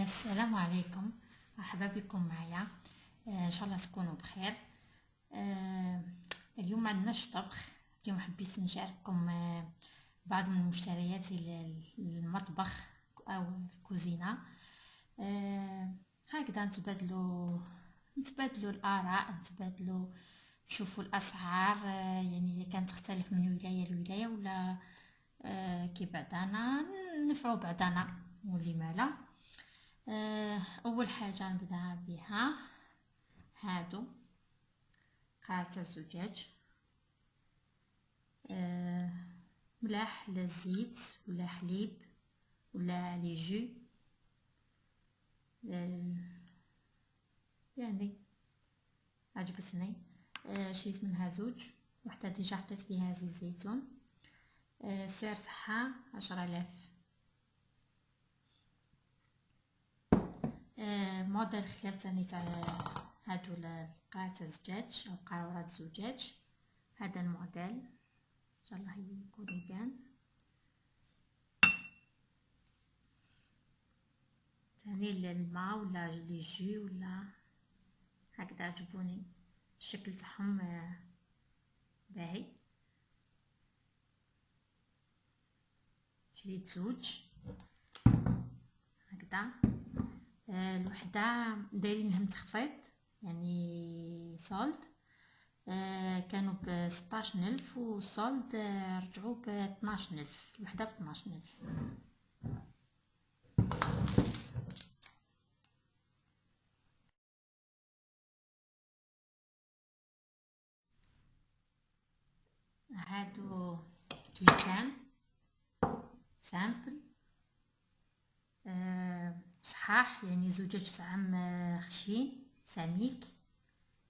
السلام عليكم. مرحبا بكم معايا. ان شاء الله تكونوا بخير. آه، اليوم ما عندناش طبخ. اليوم حبيت نشارككم بعض من مشترياتي للمطبخ او الكوزينه. هكذا نتبادلوا الاراء، نشوفوا الاسعار. يعني كانت تختلف من ولايه لولايه ولا كي بعضنا نفعوا بعضنا ولما لا. اول حاجه نبدا بها هادو قاعة الزجاج. ملاح لا زيت ولا حليب ولا لي جو. يعني عجبتني. شريت منها زوج، وحده ديجا حطيت فيها زيت زيتون. السعر تاعها 10,000. موديل خلاف ثاني تاع هادو قاعة الزجاج او قارورة الزجاج. هذا الموديل ان شاء الله يكون يبان. ثاني الماء ولا لي جي ولا هكذا عجبوني الشكل تاعهم باهي. شريت زوج هكذا. الوحده دايرين لهم تخفيض، يعني صولد. كانوا ب16,000 والصولد رجعوا ب12,000. الوحده ب12,000. هادو كيسان سامبل صحاح، يعني زجاج طعم خشين سميك،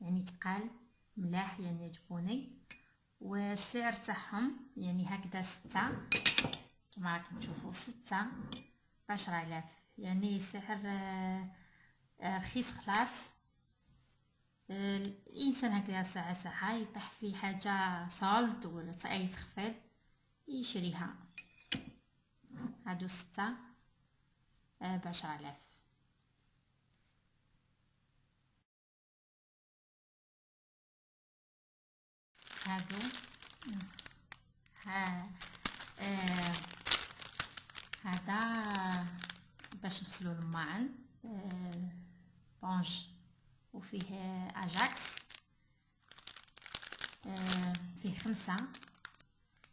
يعني تقال ملاح، يعني يعجبوني. والسعر تاعهم يعني هكذا 6 كما راكم تشوفوا، 6 ب10,000. يعني سعر رخيص خلاص. الانسان هكذا ساعة يطيح في حاجة صالد ولا اي تخفيض يشريها. هادو 6 ب10,000. هادو هذا باش نغسلو الماعن. بونج وفيه اجاكس. فيه 5.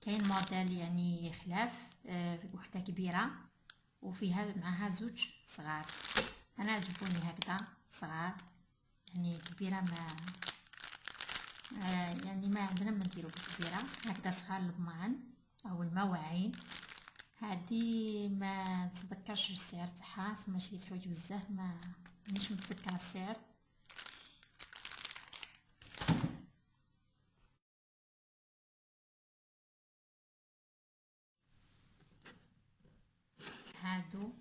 كاين موديل يعني خلاف، وحده كبيره وفيها معها زوج صغار. انا عجبوني هكذا صغار، يعني كبيره ما يعني ما عندنا ما نديرو كبيره هكذا صغار الماعن او المواعين. هادي ما نتذكرش السعر تاعها، سما شريت حوايج بزاف ما مانيش متذكره السعر. هادو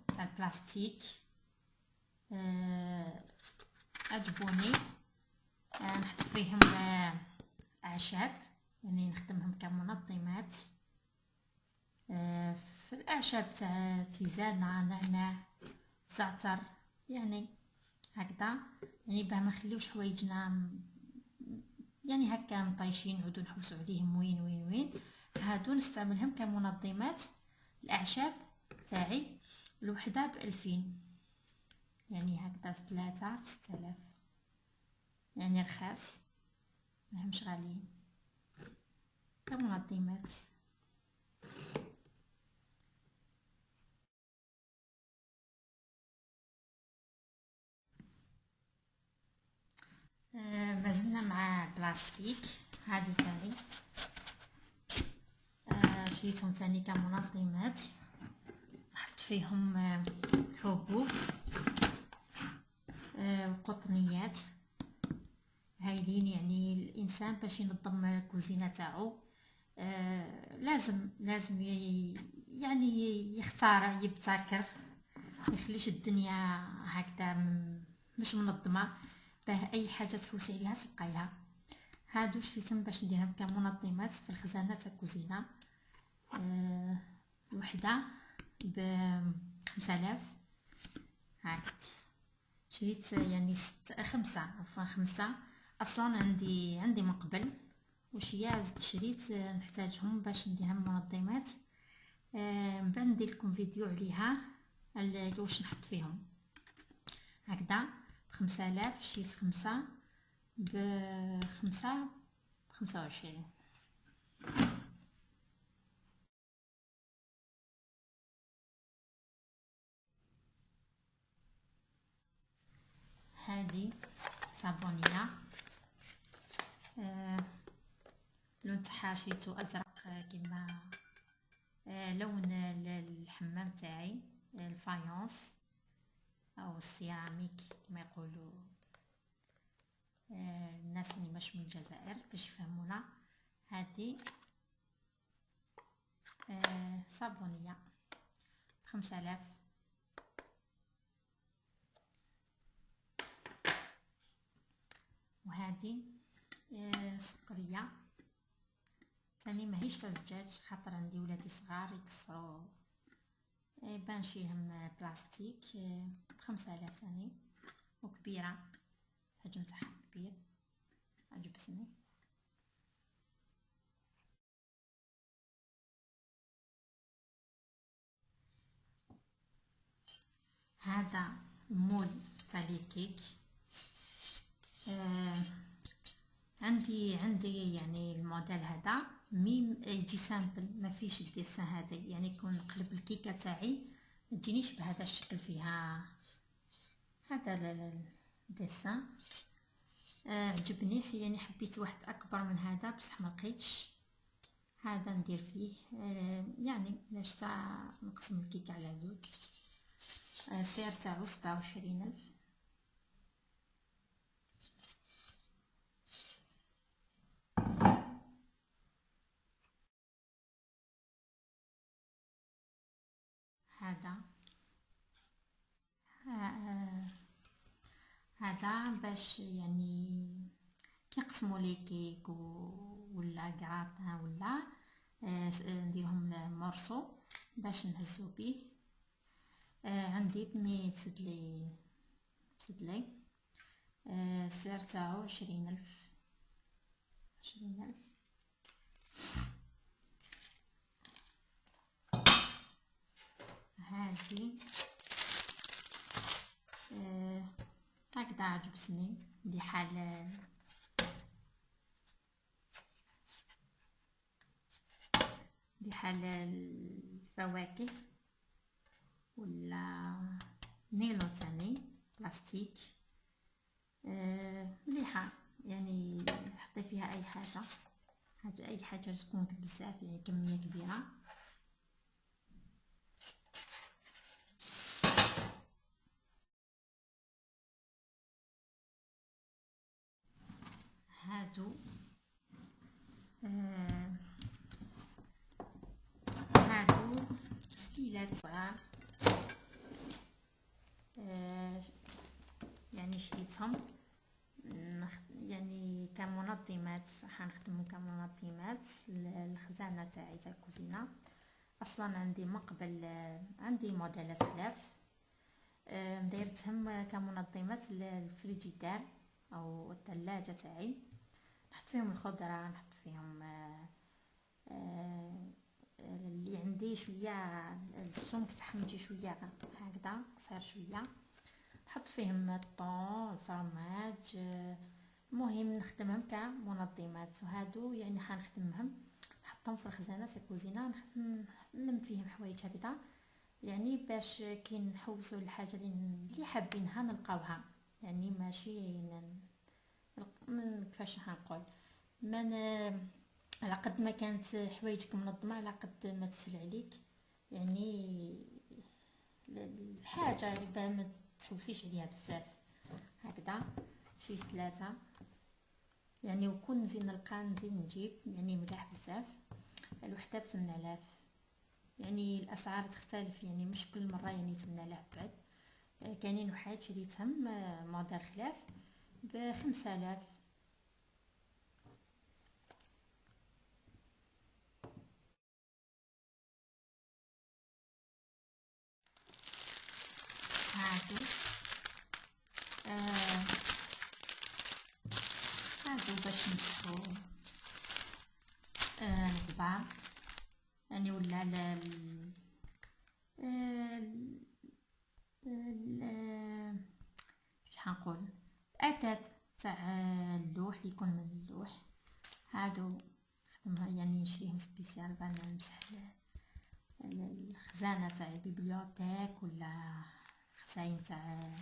تاع البلاستيك عجبوني. نحط فيهم اعشاب، يعني نخدمهم كمنظمات. في الاعشاب تاع تيزانه، نعناع، زعتر، يعني هكذا، يعني باه ما نخليوش حوايجنا يعني هكا مطيشين نعودو نحوسو عليهم وين وين وين. هادو نستعملهم كمنظمات. الاعشاب تاعي الوحده ب2000، يعني هكذا 3 ب6,000، يعني رخاص ماهمش غاليين كمنظمات. مازلنا مع بلاستيك. هادو تاني شريتهم تاني كمنظمات. نحط فيهم حبوب وقطنيات هايلين. يعني الانسان باش ينظم الكوزينه تاعو لازم يعني يختار، يبتكر، ما يخليش الدنيا هكذا مش منظمه، باه اي حاجه تحوسي عليها تلقايها. هادو شريتهم باش نديرهم كمنظمات في الخزانه تاع الكوزينه. وحده ب5000. هاك شريت يعني 5 اصلا عندي من قبل، وشيا زدت شريت نحتاجهم باش نديرهم منظمات. من بعد ندير لكم فيديو عليها على واش نحط فيهم. هكذا ب5000 شريت 5 ب5 25. هذه صابونيه، اللون تاعها شريتو ازرق كيما لون الحمام تاعي، الفايونس او السيراميك كما يقولوا الناس اللي مش من الجزائر باش يفهمونا. هذه صابونيه ب5000. وهذه سكريه ثاني ماهيش تاع الزجاج، خاطر عندي ولادي صغار يكسروا بانشيهم بلاستيك. ب5000 ثاني، وكبيره، الحجم تاعها كبير عجبتني. هذا مول تاع لي كيك. عندي يعني الموديل هذا ميم يجي سامبل، ما فيش الديسان هذا، يعني يكون نقلب الكيكه تاعي ما تجينيش بهذا الشكل فيها هذا الديسان. عجبني، يعني حبيت واحد اكبر من هذا بصح ما لقيتش. هذا ندير فيه يعني لاش تاع نقسم الكيكه على زوج. السعر تاعو 27,000. هذا هذا باش يعني كيقسموا لي كيك ولا كراطان ولا نديرهم مورسو باش نهزو بيه. عندي بمي بسدلي. السعر تاعو 20,000. هذه هكذا عجبتني بحال الفواكه ولا نيلو تاني بلاستيك. مليحه يعني تحطي فيها اي حاجه تكون بزاف، يعني كميه كبيره. هادو ستيلات صغار، يعني شريتهم يعني كمنظمات، حنخدمو كمنظمات الخزانه تاعي تاع الكوزينه. اصلا عندي من قبل عندي موديلات خلاف، دايرتهم كمنظمات للفريجيدار او الثلاجه تاعي. نحط فيهم الخضره، نحط فيهم اللي عندي شويه السمك تاعهم يجي شويه هكذا قصير شويه، نحط فيهم الطون الفرماج. المهم نخدمهم كمنظمات. وهادو يعني حنخدمهم نحطهم في الخزانه تاع الكوزينه، نلم فيهم حوايج هكذا، يعني باش كي نحوسوا الحاجه اللي حابينها نلقاوها، يعني ماشي من كيفاش حنقول من على قد ما كانت حوايجك منظمه على قد ما تسهل عليك، يعني الحاجه ما تحوسيش عليها بزاف. هكذا شي 3 يعني، وكون نزيد نلقى نزيد نجيب، يعني مليح بزاف. الوحده ب8000، يعني الاسعار تختلف، يعني مش كل مره يعني 8000 بعد. كاينين وحايد شريتهم موديل خلاف ب5000. هادو آه هادو باش نمسحو الغبار يعني ولا شحال نقول الاتات تاع اللوح، يكون من اللوح. هادو نخدمها يعني نشريهم سبيسيال باه نمسح الخزانه تاع البيبليوتيك ولا خزاين تاع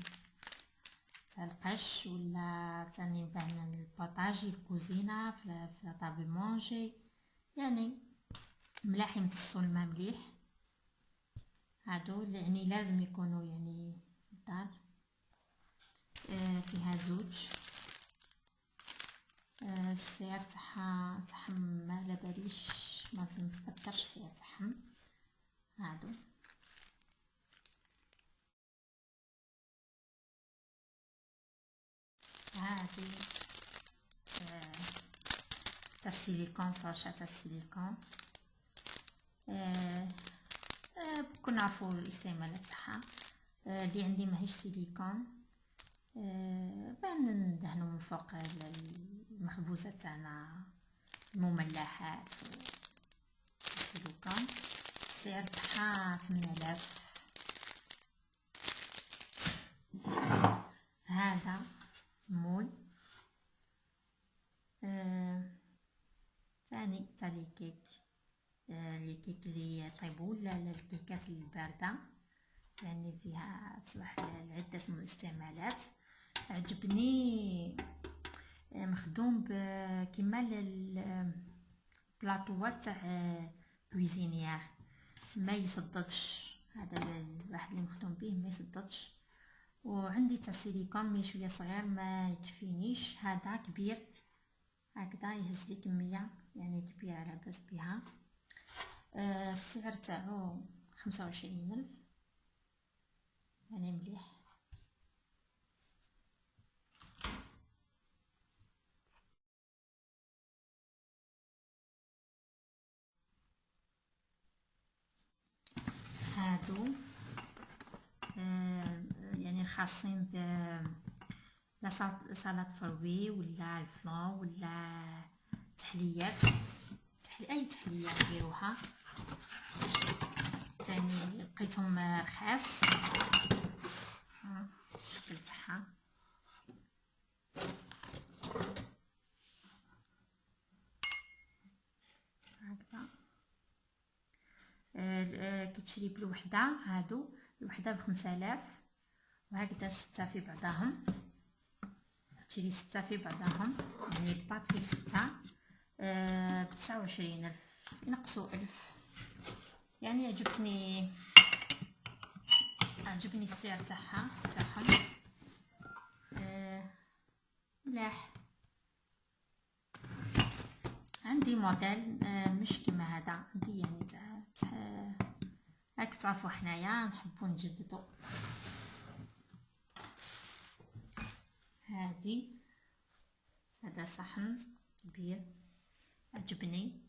القش، ولا تاني باه البوطاجي في الكوزينه في طابل مونجي، يعني ملاح يمتصو الماء مليح. هادو يعني لازم يكونوا يعني في الدار. فيها زوج. السعر تاعهم ما على باليش، ما نتذكرش السعر تاعهم. هادو هادي تاع السيليكون، فرشة تاع السيليكون. كنا نعرفو الاستعمالات تاعها. اللي عندي ماهيش سيليكون، باه ندهنو من فوق المخبوزات تاعنا، المملحات والسيليكون. السعر تاعها 8000. هذا مول ثاني تاع لي كيك، لي كيك اللي يطيبوا ولا الكيكات البارده، يعني فيها تصلح لعده استعمالات. عجبني مخدوم كيما البلاطوات تاع كويزينيير، ما يصددش. هذا الواحد اللي مخدوم به ما يصددش. وعندي تاع سيليكون مي شويه صغير ما يكفينيش، هذا كبير هكذا يهز لي كميه يعني كبيره على باس بها. السعر تاعو 25,000، يعني مليح. هادو يعني الخاصين ب سلطة فروي ولا الفلان ولا تحليات، اي تحليه نديروها. تاني لقيتهم رخاص. الشكل تاعها هكذا. كتشري بالوحده. هادو الوحده ب5000، وهكذا 6 في بعضهم. تشري 6 في بعضهم، يعني الباط فيه 6 ب29,000، ينقصوا 1000. يعني عجبني السعر تاعهم. ملاح. عندي موديل مش كيما هذا، عندي يعني تاع راك تعرفوا حنايا نحبوا نجددوا. هذا صحن كبير عجبني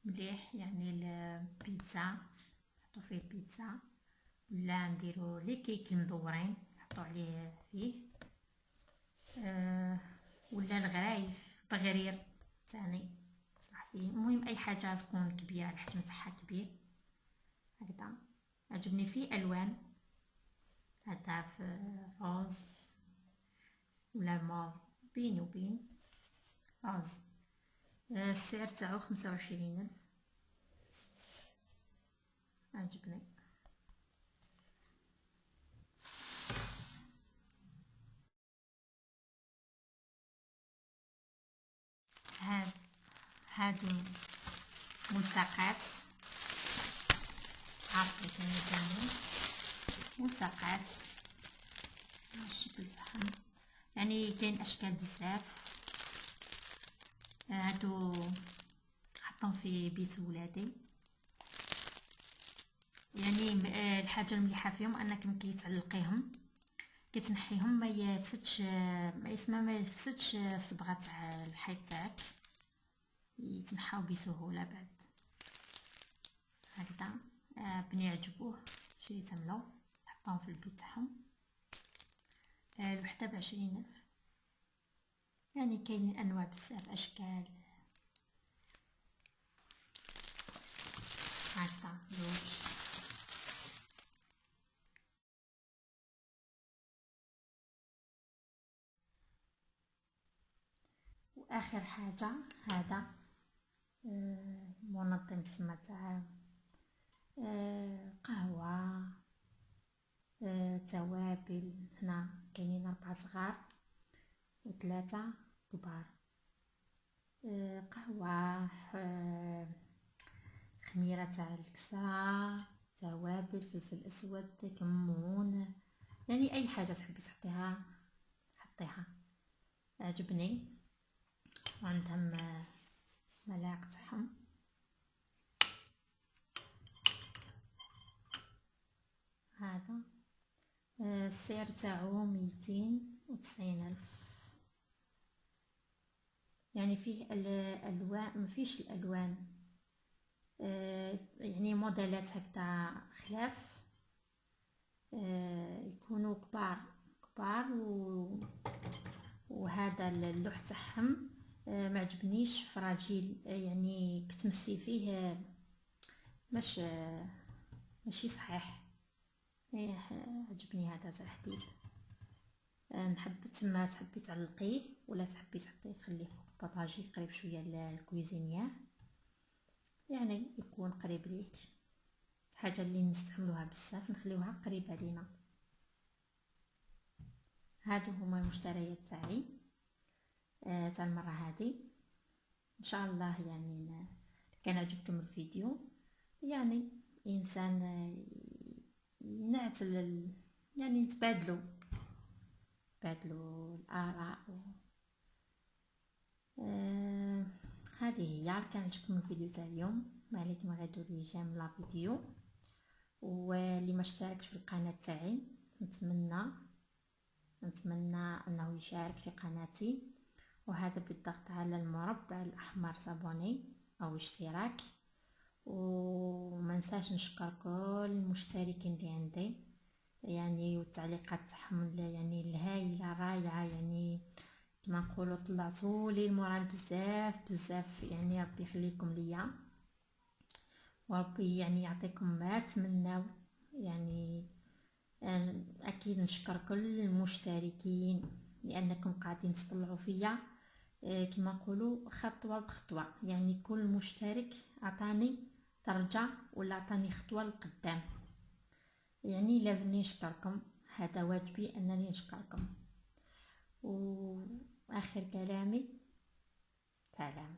مليح، يعني البيتزا نحطو فيه البيتزا، ولا نديرو لي كيك المدورين نحطو عليه فيه، ولا الغرايف بغرير تاني صح فيه. المهم اي حاجه تكون كبيره، الحجم تاعها كبير هكذا. عجبني فيه الوان، هذا في روز ولا موف، بين وبين روز. السعر تاعو 25,000، عجبني. هادو ملصقات، عارفة كانوا ملصقات الشكل تاعهم، يعني كاين اشكال بزاف. هادو حطهم في بيت ولادي، يعني الحاجه المليحه فيهم انك كي تعلقيهم كي تنحيهم ما يفسدش، ما يفسدش الصبغه تاع الحيط تاعك، يتنحاو بسهوله بعد هكذا. بني عجبوه شريتهم له، نحطهم في البيت تاعهم. الوحده ب20,000. يعني كاينين انواع بزاف اشكال. هكا زوج. واخر حاجه هذا منظم سما تاع قهوه، توابل. هنا كاينين 4 صغار و3 كبار. قهوه، خميره تاع الكسرة، توابل، فلفل اسود، كمون، يعني اي حاجه تحبي تحطيها حطيها. عجبني. وعندهم ملاعق تاعهم. هذا السعر تاعو 290,000. يعني فيه الالوان، مفيش الالوان، يعني موديلات هكذا خلاف، يكونوا كبار كبار. وهذا اللوح تاعهم ما عجبنيش، فراجيل، يعني كتمسي فيه ماشي صحيح. عجبني هذا تاع حديد. نحب تما تحبي تعلقيه ولا تحبي تخليه فوق البطاجي قريب شويه للكويزينيير، يعني يكون قريب ليك. حاجه اللي نستعملوها بزاف نخليوها قريبه لينا. هادو هما المشتريات تاعي تاع المره هذه. ان شاء الله يعني كان عجبكم الفيديو. يعني انسان ينعتل، يعني نتبادلوا الاراء هذه هي. كان عجبكم الفيديو تاع اليوم، ما عليكم غير ديروا لي جيم لا فيديو. واللي ما اشتركش في القناه تاعي نتمنى انه يشارك في قناتي، وهذا بالضغط على المربع الاحمر صابوني او اشتراك. وما نساش نشكر كل المشتركين اللي عندي، يعني والتعليقات تاعهم يعني الهايله رائعه، يعني كما نقولوا طلعتوا لي المورال بزاف بزاف. يعني ربي يخليكم ليا، وربي يعني يعطيكم ما تمناو. يعني اكيد نشكر كل المشتركين لانكم قاعدين تطلعوا فيا، كما نقولوا خطوه بخطوه. يعني كل مشترك عطاني درجه ولا عطاني خطوه لقدام، يعني لازم نشكركم. هذا واجبي انني نشكركم. واخر كلامي سلام.